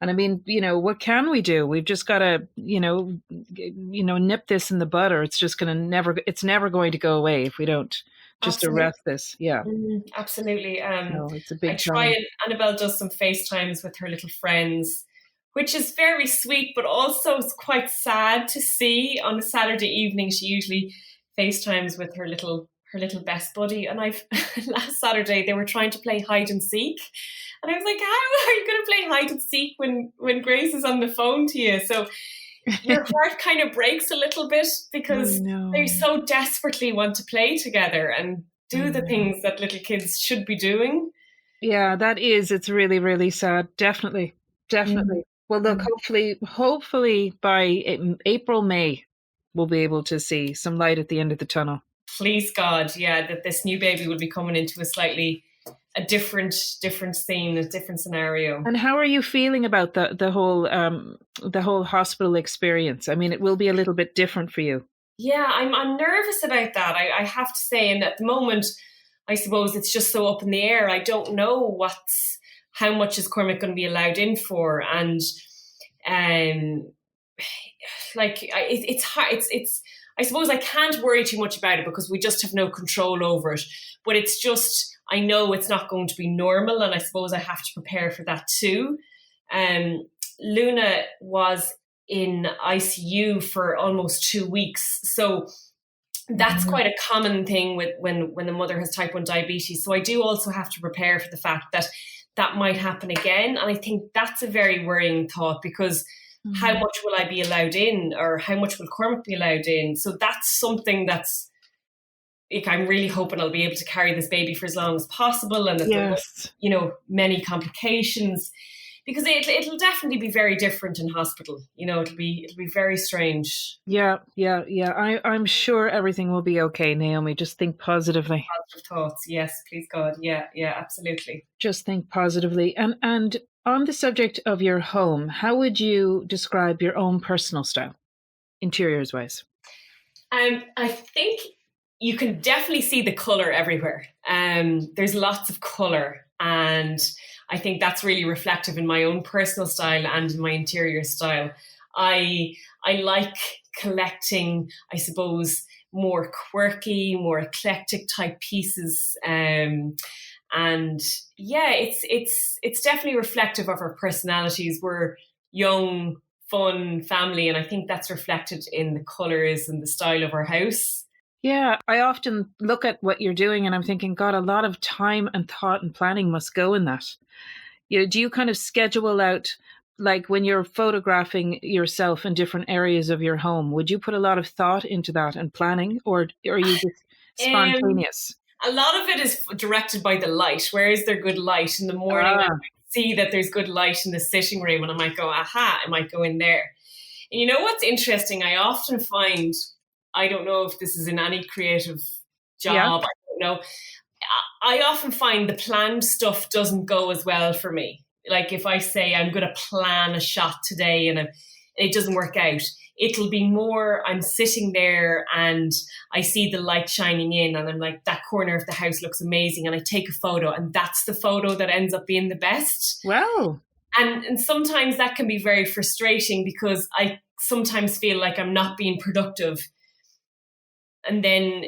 And I mean, what can we do? We've just got to, nip this in the bud, or it's just it's never going to go away if we don't just arrest this. Yeah. Absolutely. No, it's a big I try, and Annabelle does some FaceTimes with her little friends, which is very sweet, but also it's quite sad to see. On a Saturday evening, she usually FaceTimes with her little best buddy. And last Saturday they were trying to play hide and seek. And I was like, how are you going to play hide and seek when Grace is on the phone to you? So your heart kind of breaks a little bit, because they so desperately want to play together and do the things that little kids should be doing. Yeah, it's really, really sad. Definitely. Well, look, hopefully by April, May, we'll be able to see some light at the end of the tunnel. Please God, that this new baby will be coming into a different scene, a different scenario. And how are you feeling about the whole hospital experience? I mean, it will be a little bit different for you. Yeah, I'm nervous about that. I have to say, and at the moment, I suppose it's just so up in the air. I don't know how much is Cormac going to be allowed in for, and it's hard. It's I suppose I can't worry too much about it because we just have no control over it. But it's just, I know it's not going to be normal, and I suppose I have to prepare for that too. Luna was in ICU for almost 2 weeks. So that's quite a common thing when the mother has type 1 diabetes. So I do also have to prepare for the fact that might happen again. And I think that's a very worrying thought, because how much will I be allowed in, or how much will Cormac be allowed in? So that's something that's, I'm really hoping I'll be able to carry this baby for as long as possible, and that there many complications, because it'll definitely be very different in hospital. It'll be very strange. Yeah. I'm sure everything will be okay, Naomi. Just think positively. Positive thoughts. Yes, please God. Yeah, absolutely. Just think positively. And on the subject of your home, how would you describe your own personal style, interiors wise? I think you can definitely see the colour everywhere. There's lots of colour, and I think that's really reflective in my own personal style and in my interior style. I like collecting, I suppose, more quirky, more eclectic type pieces. And yeah, it's definitely reflective of our personalities. We're young, fun family, and I think that's reflected in the colours and the style of our house. Yeah, I often look at what you're doing and I'm thinking, God, a lot of time and thought and planning must go in that. Do you kind of schedule out, like when you're photographing yourself in different areas of your home, would you put a lot of thought into that and planning, or are you just spontaneous? A lot of it is directed by the light. Where is there good light? In the morning, I might see that there's good light in the sitting room, and I might go, aha, I might go in there. And you know what's interesting? I often find, I don't know if this is in any creative job, I don't know. I often find the planned stuff doesn't go as well for me. Like if I say I'm going to plan a shot today and it doesn't work out, it'll be more, I'm sitting there and I see the light shining in and I'm like, that corner of the house looks amazing. And I take a photo and that's the photo that ends up being the best. Wow. And sometimes that can be very frustrating because I sometimes feel like I'm not being productive. And then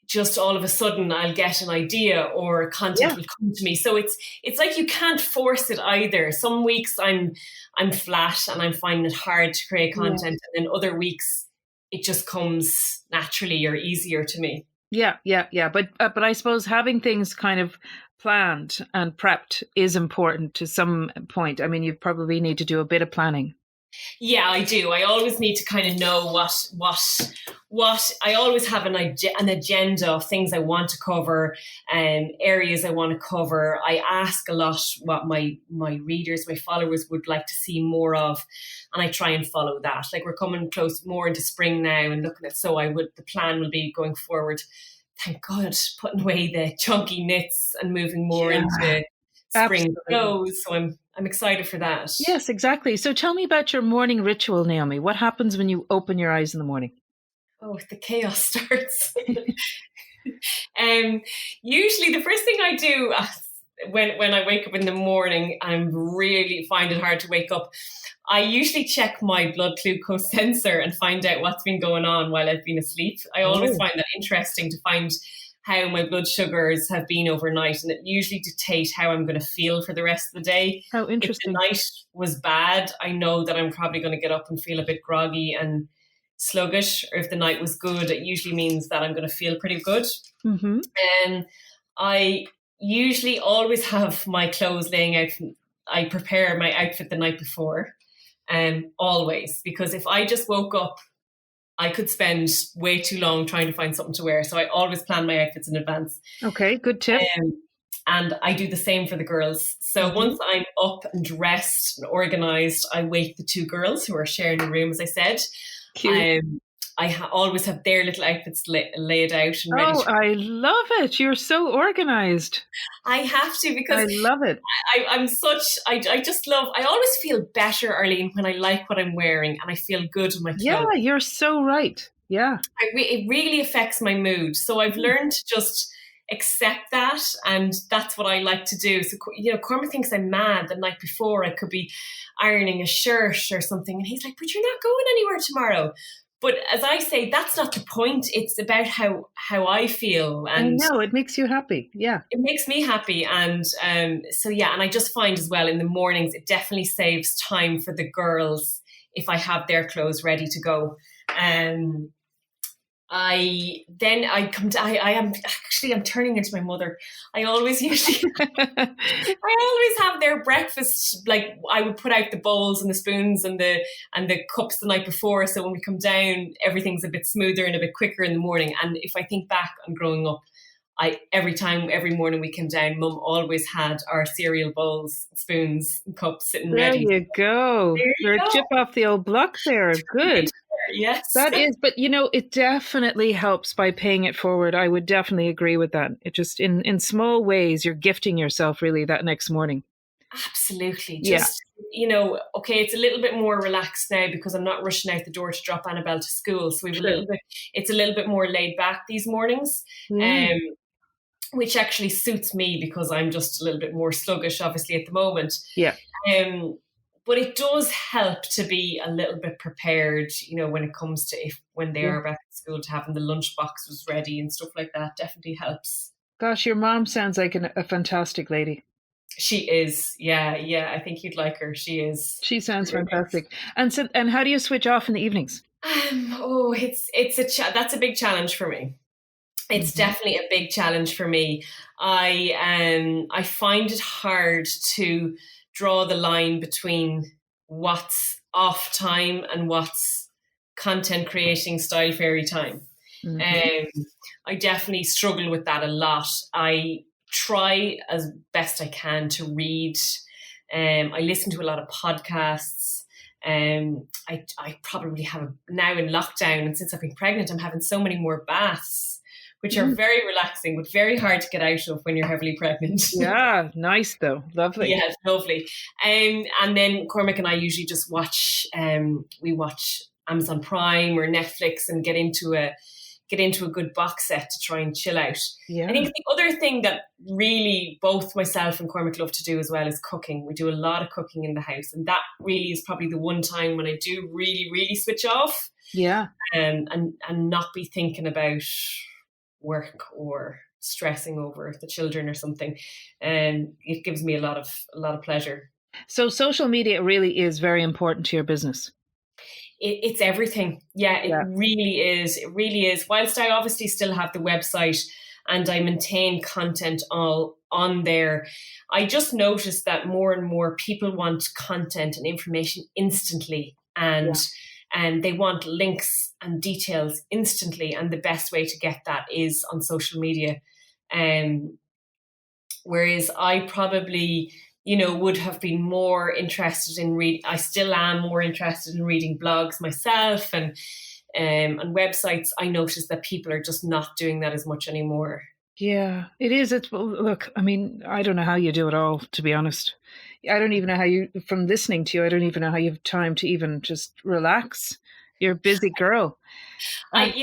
just all of a sudden I'll get an idea or content will come to me. So it's like you can't force it either. Some weeks I'm flat and I'm finding it hard to create content. And then other weeks it just comes naturally or easier to me. Yeah. But I suppose having things kind of planned and prepped is important to some point. I mean, you probably need to do a bit of planning. Yeah, I do. I always need to kind of know what I always have an agenda of things I want to cover and areas I want to cover. I ask a lot what my readers, my followers would like to see more of, and I try and follow that. Like we're coming close more into spring now and looking at, the plan will be going forward. Thank God, putting away the chunky knits and moving more into spring clothes. So I'm excited for that. Yes, exactly. So tell me about your morning ritual, Naomi. What happens when you open your eyes in the morning? Oh, the chaos starts. Usually the first thing I do when I wake up in the morning, I really find it hard to wake up. I usually check my blood glucose sensor and find out what's been going on while I've been asleep. I always find that interesting to find how my blood sugars have been overnight, and it usually dictates how I'm going to feel for the rest of the day. How interesting. If the night was bad, I know that I'm probably going to get up and feel a bit groggy and sluggish, or if the night was good, it usually means that I'm going to feel pretty good. Mm-hmm. And I usually always have my clothes laying out. I prepare my outfit the night before, always, because if I just woke up, I could spend way too long trying to find something to wear. So I always plan my outfits in advance. Okay, good tip. And I do the same for the girls. So once I'm up and dressed and organised, I wake the two girls who are sharing a room, as I said. Cute. I always have their little outfits laid out and ready. Oh, I love it. You're so organised. I have to, because I love it. I just love, I always feel better, Arlene, when I like what I'm wearing and I feel good in my clothes. Yeah, you're so right. Yeah. It really affects my mood. So I've learned to just accept that, and that's what I like to do. So, Cormac thinks I'm mad the night before. I could be ironing a shirt or something, and he's like, but you're not going anywhere tomorrow. But as I say, that's not the point. It's about how I feel. And I know, it makes you happy. Yeah. It makes me happy. And and I just find as well in the mornings, it definitely saves time for the girls if I have their clothes ready to go. I'm turning into my mother. I always have their breakfast. Like I would put out the bowls and the spoons and the cups the night before, so when we come down, everything's a bit smoother and a bit quicker in the morning. And if I think back on growing up, every morning we came down, Mum always had our cereal bowls, spoons, and cups sitting ready. There you go. You're a chip off the old block there. Good. Yes. That is, but it definitely helps by paying it forward. I would definitely agree with that. It just, in small ways, you're gifting yourself really that next morning. Absolutely. Okay, it's a little bit more relaxed now because I'm not rushing out the door to drop Annabelle to school. So it's a little bit more laid back these mornings. Which actually suits me because I'm just a little bit more sluggish, obviously, at the moment. Yeah. But it does help to be a little bit prepared, when it comes to when they are back at school, to having the lunch boxes ready and stuff like that definitely helps. Gosh, your mom sounds like a fantastic lady. She is. Yeah. I think you'd like her. She is. She sounds fantastic. And how do you switch off in the evenings? That's a big challenge for me. It's definitely a big challenge for me. I find it hard to draw the line between what's off time and what's content creating style fairy time. I definitely struggle with that a lot. I try as best I can to read. I listen to a lot of podcasts. I probably have now in lockdown, and since I've been pregnant, I'm having so many more baths, which are very relaxing, but very hard to get out of when you're heavily pregnant. Yeah, nice though. Lovely. Yeah, lovely. And then Cormac and I usually just watch, we watch Amazon Prime or Netflix and get into a good box set to try and chill out. Yeah. I think the other thing that really both myself and Cormac love to do as well is cooking. We do a lot of cooking in the house, and that really is probably the one time when I do really, really switch off. Yeah. And not be thinking about work or stressing over the children or something. And it gives me a lot of pleasure. So social media really is very important to your business. It's everything. Yeah, it really is. It really is. Whilst I obviously still have the website and I maintain content all on there, I just noticed that more and more people want content and information instantly, and they want links and details instantly. And the best way to get that is on social media. Whereas I probably, would have been more interested in I still am more interested in reading blogs myself and websites. I noticed that people are just not doing that as much anymore. Yeah, it is. Look, I mean, I don't know how you do it all, to be honest. I don't even know how from listening to you, I don't even know how you have time to even just relax. You're a busy girl. I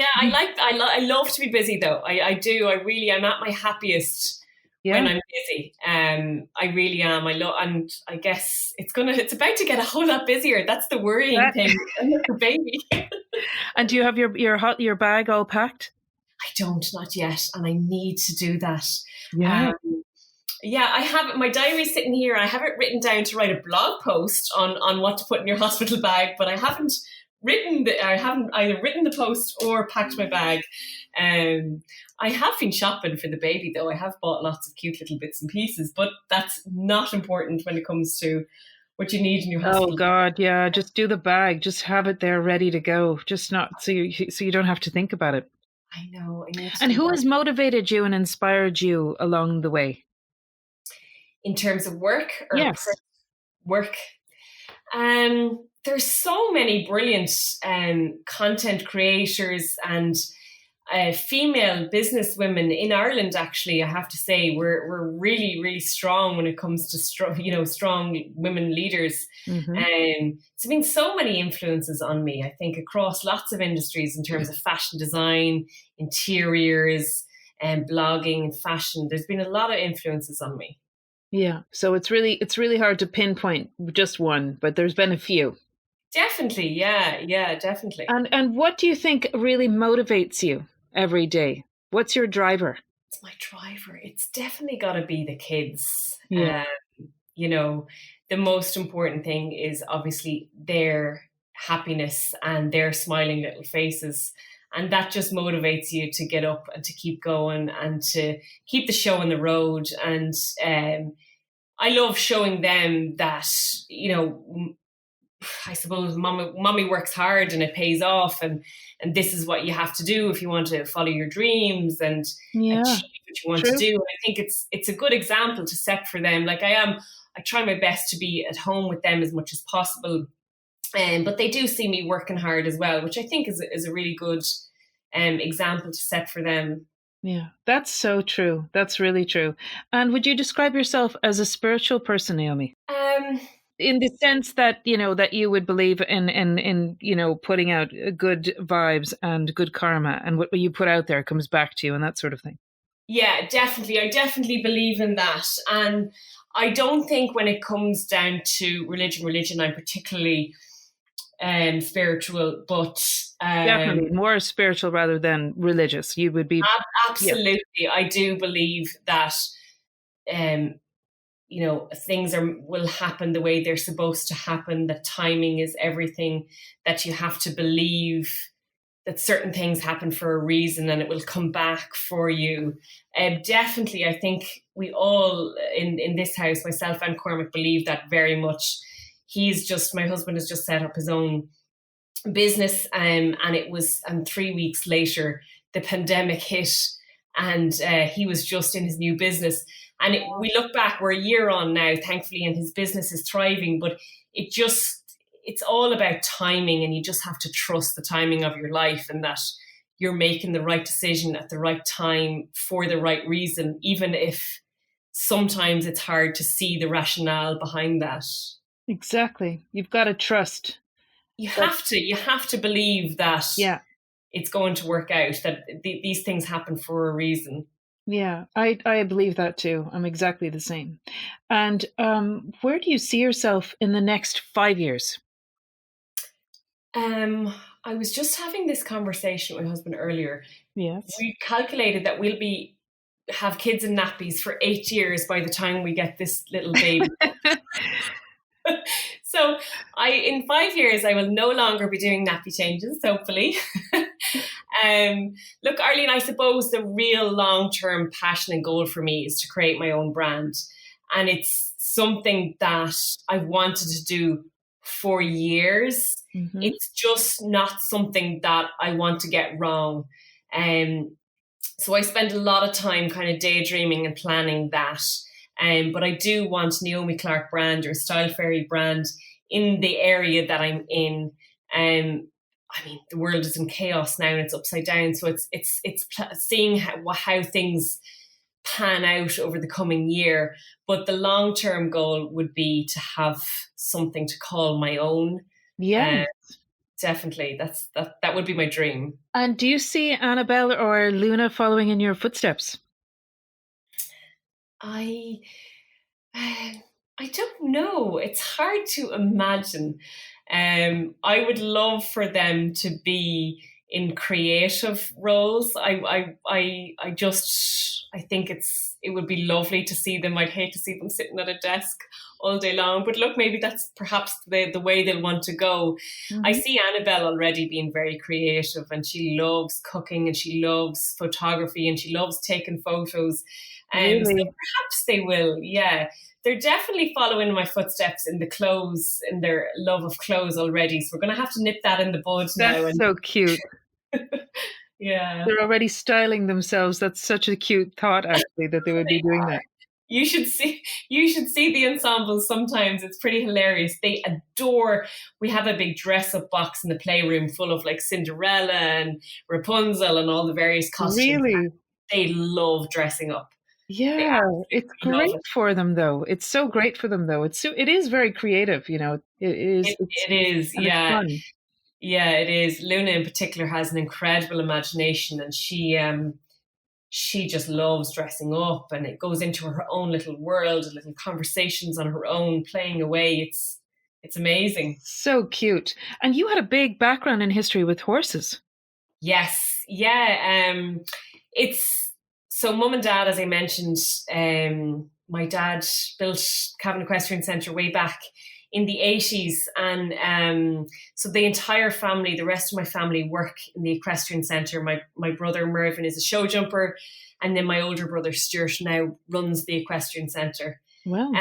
love to be busy though. I do. I'm at my happiest when I'm busy. I really am. And I guess it's about to get a whole lot busier. That's the worrying thing. The baby. And do you have your bag all packed? I don't, not yet, and I need to do that. Yeah. I have my diary sitting here. I have it written down to write a blog post on what to put in your hospital bag, but I haven't either written the post or packed my bag. I have been shopping for the baby though. I have bought lots of cute little bits and pieces, but that's not important when it comes to what you need in your hospital. Oh God, yeah. Just do the bag. Just have it there ready to go. Just not so you don't have to think about it. I know. And who has motivated you and inspired you along the way? In terms of work? Yes. Work. There's so many brilliant content creators and female business women in Ireland. Actually, I have to say we're really, really strong when it comes to strong women leaders. Mm-hmm. It's been so many influences on me, I think, across lots of industries in terms of fashion design, interiors, and blogging and fashion. There's been a lot of influences on me. Yeah, so it's really hard to pinpoint just one, but there's been a few. Definitely, yeah, definitely. And what do you think really motivates you every day? What's your driver? It's my driver. It's definitely got to be the kids. Yeah. The most important thing is obviously their happiness and their smiling little faces. And that just motivates you to get up and to keep going and to keep the show on the road. And I love showing them that, I suppose mommy works hard and it pays off, and this is what you have to do if you want to follow your dreams and achieve what you want to do. And I think it's a good example to set for them. Like I try my best to be at home with them as much as possible. But they do see me working hard as well, which I think is a really good example to set for them. Yeah, that's so true. That's really true. And would you describe yourself as a spiritual person, Naomi? In the sense that, that you would believe in putting out good vibes and good karma, and what you put out there comes back to you and that sort of thing. Yeah, definitely. I definitely believe in that. And I don't think when it comes down to religion, I'm particularly spiritual, but definitely more spiritual rather than religious. You would be absolutely. Yeah. I do believe that things will happen the way they're supposed to happen. That timing is everything. That you have to believe that certain things happen for a reason and it will come back for you. Definitely, I think we all in this house, myself and Cormac, believe that very much. My husband has just set up his own business, and 3 weeks later, the pandemic hit, and he was just in his new business. And we look back, we're a year on now, thankfully, and his business is thriving, but it's all about timing, and you just have to trust the timing of your life and that you're making the right decision at the right time for the right reason, even if sometimes it's hard to see the rationale behind that. Exactly. You've got to trust. you That, have to believe that yeah. it's going to work out, that these things happen for a reason. Yeah, I believe that too. I'm exactly the same. And where do you see yourself in the next 5 years? I was just having this conversation with my husband earlier. Yes. We calculated that we'll be have kids in nappies for 8 years by the time we get this little baby. So in 5 years, I will no longer be doing nappy changes, hopefully. Look, Arlene, I suppose the real long-term passion and goal for me is to create my own brand. And it's something that I've wanted to do for years. Hmm. It's just not something that I want to get wrong. So I spend a lot of time kind of daydreaming and planning that. But I do want Naomi Clarke brand or Style Fairy brand in the area that I'm in. I mean, the world is in chaos now and it's upside down. So it's seeing how things pan out over the coming year. But the long term goal would be to have something to call my own. Yeah. Uh, Definitely, that would be my dream. And do you see Annabelle or Luna following in your footsteps? I I don't know. It's hard to imagine. I would love for them to be in creative roles. I think it would be lovely to see them. I'd hate to see them sitting at a desk all day long. But look, maybe that's perhaps the way they'll want to go. I Hmm. see Annabelle already being very creative, and she loves cooking and she loves photography and she loves taking photos. So Really? perhaps they will, yeah. They're definitely following in my footsteps in the clothes, in their love of clothes already. So we're going to have to nip that in the bud now. That's And so cute. yeah, They're already styling themselves. That's such a cute thought, actually, that they would be doing that. you should see you should see the ensembles sometimes. It's pretty hilarious. They adore. We have a big dress up box in the playroom full of like Cinderella and Rapunzel and all the various costumes. Really? They love dressing up. They Yeah, it's absolutely love great it. for them though. It's so great for them though. It is very creative, It is It, it's it is, and it's yeah. fun. Yeah, it is. Luna in particular has an incredible imagination, and she just loves dressing up, and it goes into her own little world, little conversations on her own, playing away. It's amazing. So cute. And you had a big background in history with horses. Yes, yeah. It's so mum and dad, as I mentioned. My dad built Cavan Equestrian Centre way back in the 80s, and so the entire family, the rest of my family, work in the equestrian centre. My brother Mervyn is a show jumper, and then my older brother Stuart now runs the equestrian centre. Well,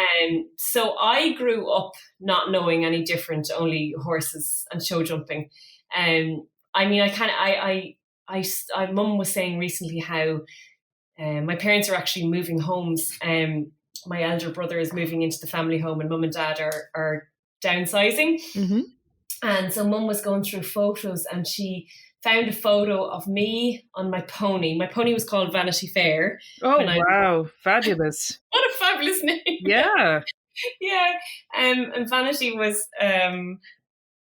So I grew up not knowing any different, only horses and show jumping. I mean, I kind of, mum was saying recently how my parents are actually moving homes. My elder brother is moving into the family home, and mum and dad are downsizing. hmm. And so mum was going through photos, and she found a photo of me on my pony. My pony was called Vanity Fair. Oh, When I wow. Fabulous. What a fabulous name! Yeah. Yeah, and Vanity was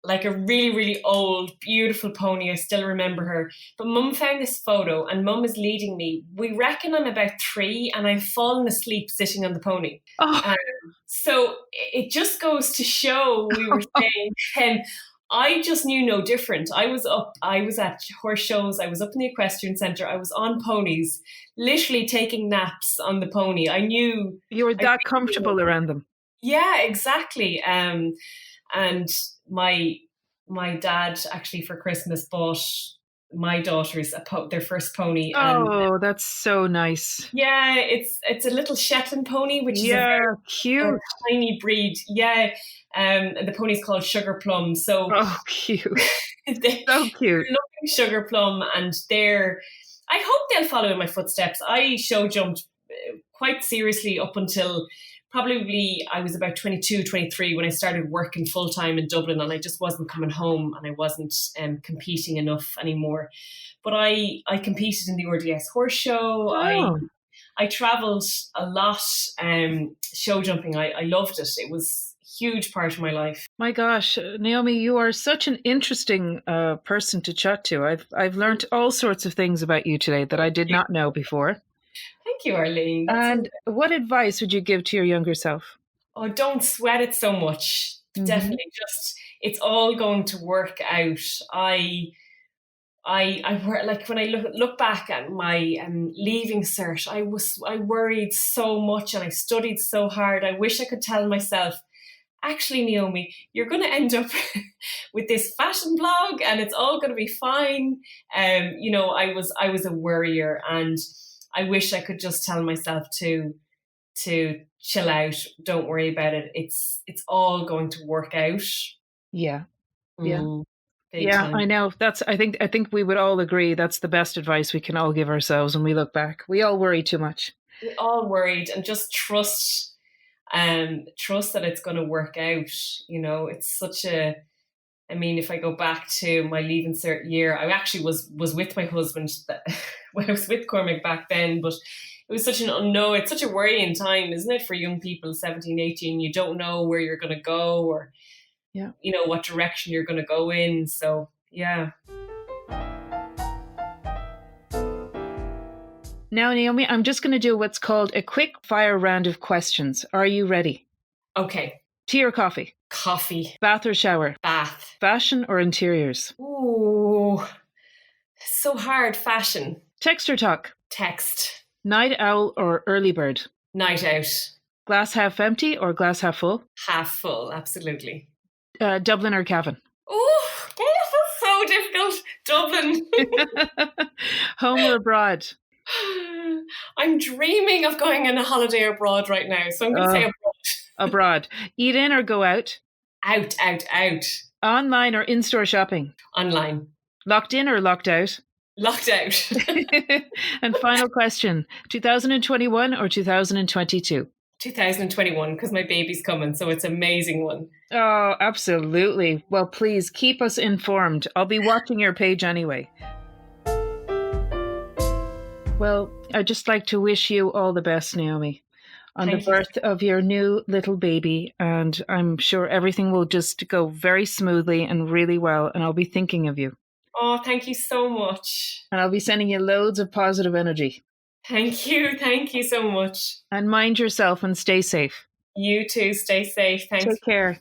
like a really, really old, beautiful pony. I still remember her. But mum found this photo, and mum is leading me. We reckon I'm about 3, and I've fallen asleep sitting on the pony. Oh, So it just goes to show, we were saying, I just knew no different. I was at horse shows, I was up in the equestrian centre, I was on ponies, literally taking naps on the pony. you were I that really knew. comfortable around them. Yeah, exactly. And my dad actually for Christmas bought my daughters their first pony, and Oh, that's so nice. yeah, it's a little Shetland pony, which is a Yeah, very cute. tiny breed. Yeah, and the pony's called Sugar Plum. So Oh, cute. they're So cute. loving Sugar Plum, and I hope they'll follow in my footsteps. I show jumped quite seriously up until probably I was about 22, 23 when I started working full time in Dublin, and I just wasn't coming home, and I wasn't competing enough anymore. But I competed in the RDS horse show. Oh, I travelled a lot show jumping. I loved it. It was huge part of my life. My gosh, Naomi, you are such an interesting person to chat to. I've learned all sorts of things about you today that I did not know before. Thank you, Arlene. And what advice would you give to your younger self? Oh, don't sweat it so much. Definitely, just it's all going to work out. I like when I look back at my leaving cert, I worried so much and I studied so hard. I wish I could tell myself, actually, Naomi, you're going to end up with this fashion blog and it's all going to be fine. You know, I was a worrier, and I wish I could just tell myself to chill out, don't worry about it. It's all going to work out. Yeah. Yeah. Big time. I know. I think we would all agree that's the best advice we can all give ourselves when we look back. We all worry too much. We all worried, and just trust that it's going to work out. You know, it's such a, I mean, if I go back to my leaving cert year, I actually was with my husband when I was with Cormac back then, but it was such an unknown, it's such a worrying time, isn't it, for young people, 17, 18, you don't know where you're going to go or, you know, what direction you're going to go in. So, yeah. Now, Naomi, I'm just going to do what's called a quick fire round of questions. Are you ready? Okay. Tea or coffee? Coffee. Bath or shower? Bath. Fashion or interiors? Ooh, so hard. Fashion. Text or talk? Text. Night owl or early bird? Night out. Glass half empty or glass half full? Half full, absolutely. Dublin or Cavan? Oh, this is so difficult. Dublin. Home or abroad? I'm dreaming of going on a holiday abroad right now, so I'm going to say abroad. Abroad. Eat in or go out? Out. Online or in-store shopping? Online. Locked in or locked out? Locked out. And final question, 2021 or 2022? 2021, because my baby's coming, so it's an amazing one. Oh, absolutely. Well, please keep us informed. I'll be watching your page anyway. Well, I'd just like to wish you all the best, Naomi, on the birth of your new little baby. And I'm sure everything will just go very smoothly and really well. And I'll be thinking of you. Oh, thank you so much. And I'll be sending you loads of positive energy. Thank you so much. And mind yourself and stay safe. You too, stay safe. Thanks. Take care.